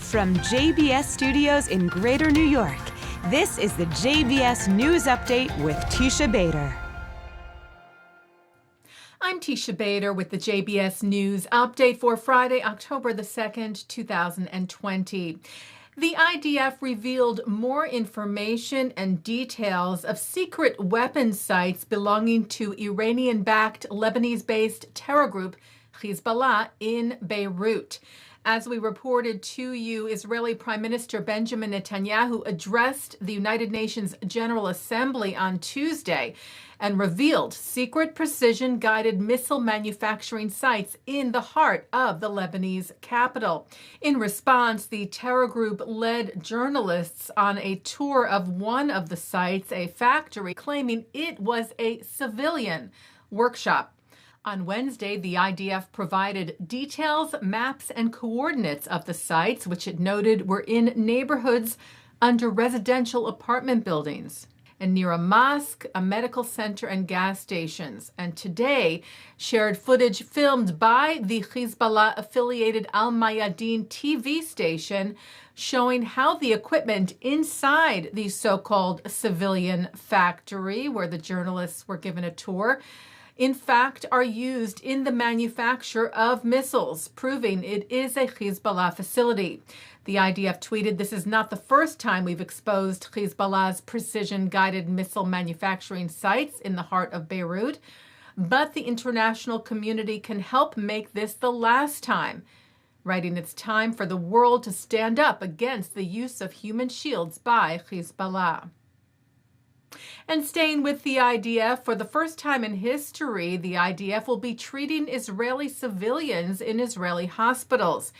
From JBS Studios in Greater New York, this is the JBS News Update with Teisha Bader. I'm Teisha Bader with the JBS News Update for Friday, October the 2nd, 2020. The IDF revealed more information and details of secret weapons sites belonging to Iranian-backed Lebanese-based terror group Hezbollah in Beirut. As we reported to you, Israeli Prime Minister Benjamin Netanyahu addressed the United Nations General Assembly on Tuesday and revealed secret precision-guided missile manufacturing sites in the heart of the Lebanese capital. In response, the terror group led journalists on a tour of one of the sites, a factory, claiming it was a civilian workshop. On Wednesday, the IDF provided details, maps, and coordinates of the sites, which it noted were in neighborhoods under residential apartment buildings and near a mosque, a medical center, and gas stations. And today shared footage filmed by the Hezbollah-affiliated Al Mayadeen TV station showing how the equipment inside the so-called civilian factory, where the journalists were given a tour, in fact, are used in the manufacture of missiles, proving it is a Hezbollah facility. The IDF tweeted, "This is not the first time we've exposed Hezbollah's precision-guided missile manufacturing sites in the heart of Beirut, but the international community can help make this the last time," writing it's time for the world to stand up against the use of human shields by Hezbollah. And staying with the IDF, for the first time in history, the IDF will be treating Israeli civilians in Israeli hospitals.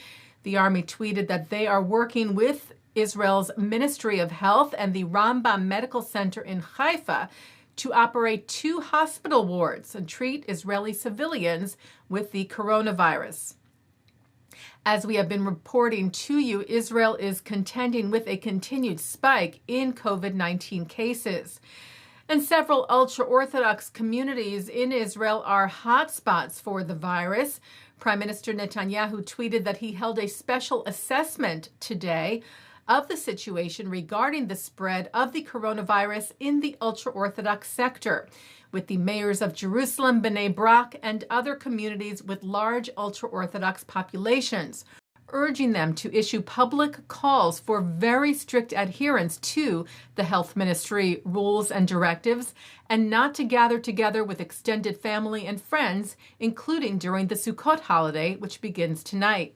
The Army tweeted that they are working with Israel's Ministry of Health and the Rambam Medical Center in Haifa to operate 2 hospital wards and treat Israeli civilians with the coronavirus. As we have been reporting to you, Israel is contending with a continued spike in COVID-19 cases. And several ultra-Orthodox communities in Israel are hotspots for the virus. Prime Minister Netanyahu tweeted that he held a special assessment today of the situation regarding the spread of the coronavirus in the ultra-Orthodox sector, with the mayors of Jerusalem, Bnei Brak, and other communities with large ultra-Orthodox populations, urging them to issue public calls for very strict adherence to the health ministry rules and directives, and not to gather together with extended family and friends, including during the Sukkot holiday, which begins tonight.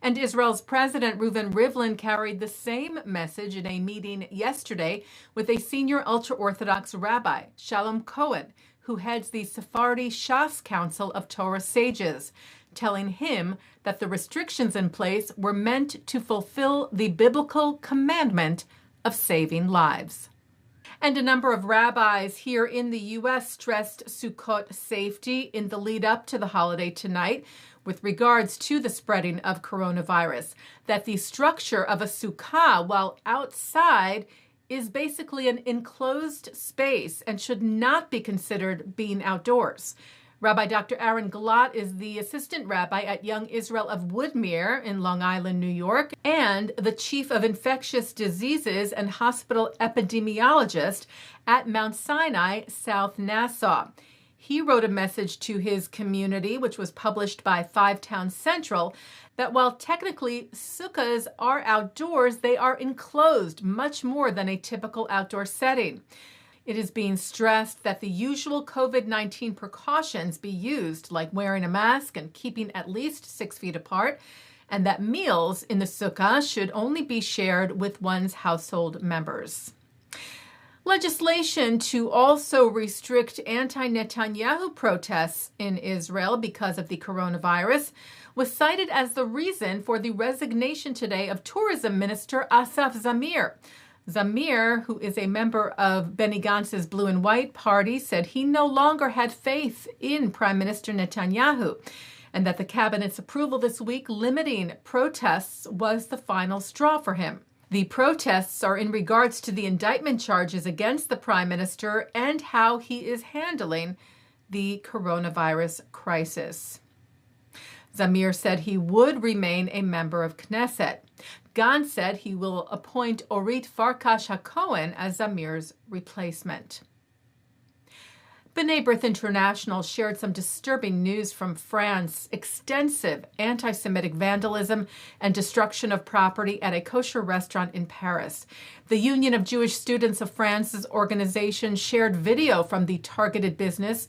And Israel's President Reuven Rivlin carried the same message in a meeting yesterday with a senior ultra-Orthodox rabbi, Shalom Cohen, who heads the Sephardi Shas Council of Torah Sages, telling him that the restrictions in place were meant to fulfill the biblical commandment of saving lives. And a number of rabbis here in the U.S. stressed Sukkot safety in the lead up to the holiday tonight with regards to the spreading of coronavirus, that the structure of a sukkah while outside is basically an enclosed space and should not be considered being outdoors. Rabbi Dr. Aaron Galat is the assistant rabbi at Young Israel of Woodmere in Long Island, New York, and the chief of infectious diseases and hospital epidemiologist at Mount Sinai, South Nassau. He wrote a message to his community, which was published by Five Town Central, that while technically sukkahs are outdoors, they are enclosed much more than a typical outdoor setting. It is being stressed that the usual COVID-19 precautions be used, like wearing a mask and keeping at least 6 feet apart, and that meals in the sukkah should only be shared with one's household members. Legislation to also restrict anti-Netanyahu protests in Israel because of the coronavirus was cited as the reason for the resignation today of Tourism Minister Asaf Zamir. Zamir, who is a member of Benny Gantz's Blue and White Party, said he no longer had faith in Prime Minister Netanyahu and that the cabinet's approval this week limiting protests was the final straw for him. The protests are in regards to the indictment charges against the Prime Minister and how he is handling the coronavirus crisis. Zamir said he would remain a member of Knesset. Gantz said he will appoint Orit Farkash-HaKohen as Zamir's replacement. B'nai B'rith International shared some disturbing news from France: extensive anti-Semitic vandalism and destruction of property at a kosher restaurant in Paris. The Union of Jewish Students of France's organization shared video from the targeted business,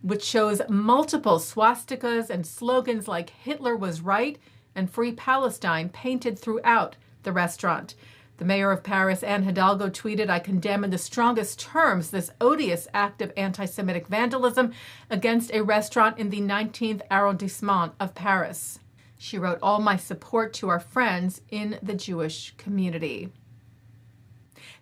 which shows multiple swastikas and slogans like "Hitler was right" and "Free Palestine" painted throughout the restaurant. The mayor of Paris, Anne Hidalgo, tweeted, "I condemn in the strongest terms this odious act of anti-Semitic vandalism against a restaurant in the 19th arrondissement of Paris." She wrote, "All my support to our friends in the Jewish community."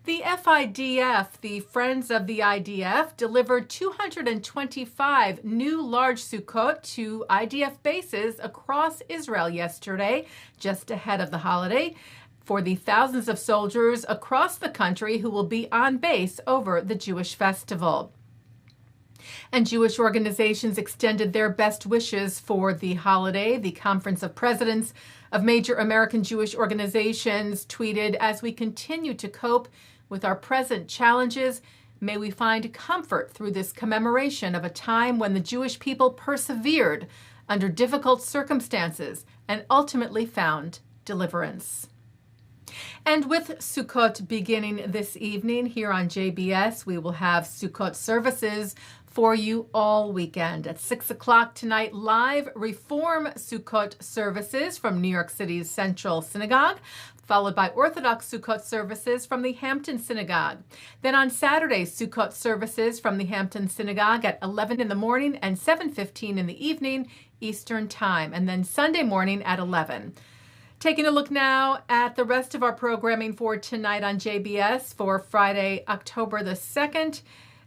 The FIDF, the Friends of the IDF, delivered 225 new large Sukkot to IDF bases across Israel yesterday, just ahead of the holiday, for the thousands of soldiers across the country who will be on base over the Jewish festival. And Jewish organizations extended their best wishes for the holiday. The Conference of Presidents of Major American Jewish Organizations tweeted, "As we continue to cope with our present challenges, may we find comfort through this commemoration of a time when the Jewish people persevered under difficult circumstances and ultimately found deliverance." And with Sukkot beginning this evening here on JBS, we will have Sukkot services for you all weekend. At 6 o'clock tonight, live Reform Sukkot services from New York City's Central Synagogue, followed by Orthodox Sukkot services from the Hampton Synagogue. Then on Saturday, Sukkot services from the Hampton Synagogue at 11 in the morning and 7:15 in the evening Eastern Time, and then Sunday morning at 11. Taking a look now at the rest of our programming for tonight on JBS for Friday, October the 2nd.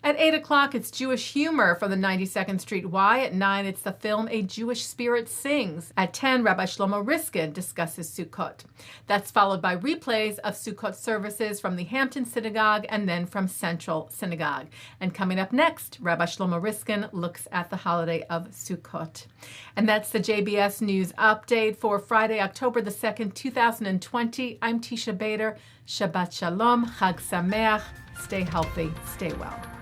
At 8 o'clock, it's Jewish humor from the 92nd Street Y. At 9, it's the film A Jewish Spirit Sings. At 10, Rabbi Shlomo Riskin discusses Sukkot. That's followed by replays of Sukkot services from the Hampton Synagogue and then from Central Synagogue. And coming up next, Rabbi Shlomo Riskin looks at the holiday of Sukkot. And that's the JBS News Update for Friday, October the 2nd, 2020. I'm Teisha Bader. Shabbat Shalom, Chag Sameach. Stay healthy, stay well.